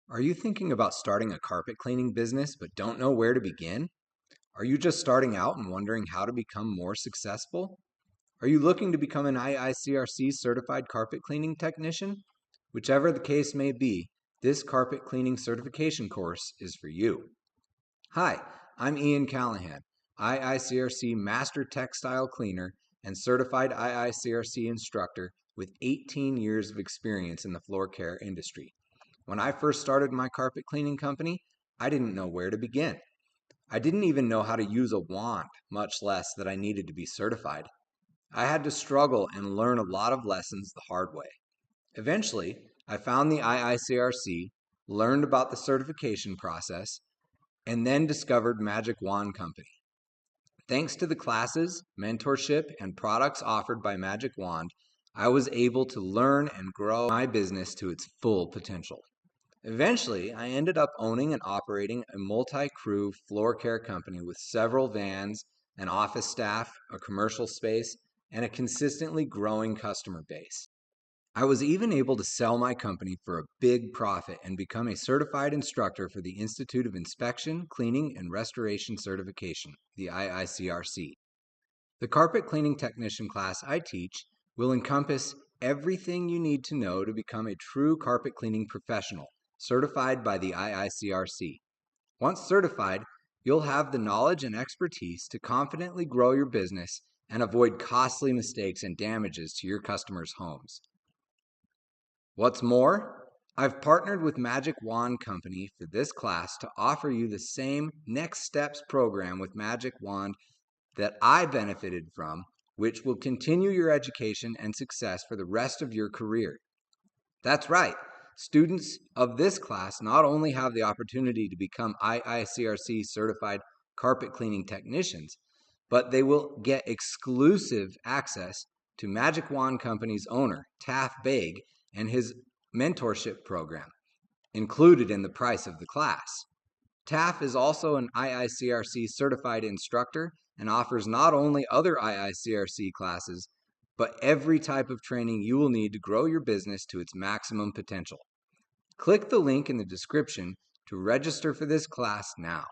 Are you thinking about starting a carpet cleaning business but don't know where to begin? Are you just starting out and wondering how to become more successful? Are you looking to become an IICRC certified carpet cleaning technician? Whichever the case may be, this carpet cleaning certification course is for you. Hi, I'm Ian Callahan, IICRC Master Textile Cleaner and certified IICRC instructor with 18 years of experience in the floor care industry. When I first started my carpet cleaning company, I didn't know where to begin. I didn't even know how to use a wand, much less that I needed to be certified. I had to struggle and learn a lot of lessons the hard way. Eventually, I found the IICRC, learned about the certification process, and then discovered Magic Wand Company. Thanks to the classes, mentorship, and products offered by Magic Wand, I was able to learn and grow my business to its full potential. Eventually, I ended up owning and operating a multi-crew floor care company with several vans, an office staff, a commercial space, and a consistently growing customer base. I was even able to sell my company for a big profit and become a certified instructor for the Institute of Inspection, Cleaning, and Restoration Certification, the IICRC. The carpet cleaning technician class I teach will encompass everything you need to know to become a true carpet cleaning professional, certified by the IICRC. Once certified, you'll have the knowledge and expertise to confidently grow your business and avoid costly mistakes and damages to your customers' homes. What's more, I've partnered with Magic Wand Company for this class to offer you the same Next Steps program with Magic Wand that I benefited from, which will continue your education and success for the rest of your career. That's right. Students of this class not only have the opportunity to become IICRC certified carpet cleaning technicians, but they will get exclusive access to Magic Wand Company's owner, Taff Baig, and his mentorship program, included in the price of the class. Taff is also an IICRC certified instructor and offers not only other IICRC classes, but every type of training you will need to grow your business to its maximum potential. Click the link in the description to register for this class now.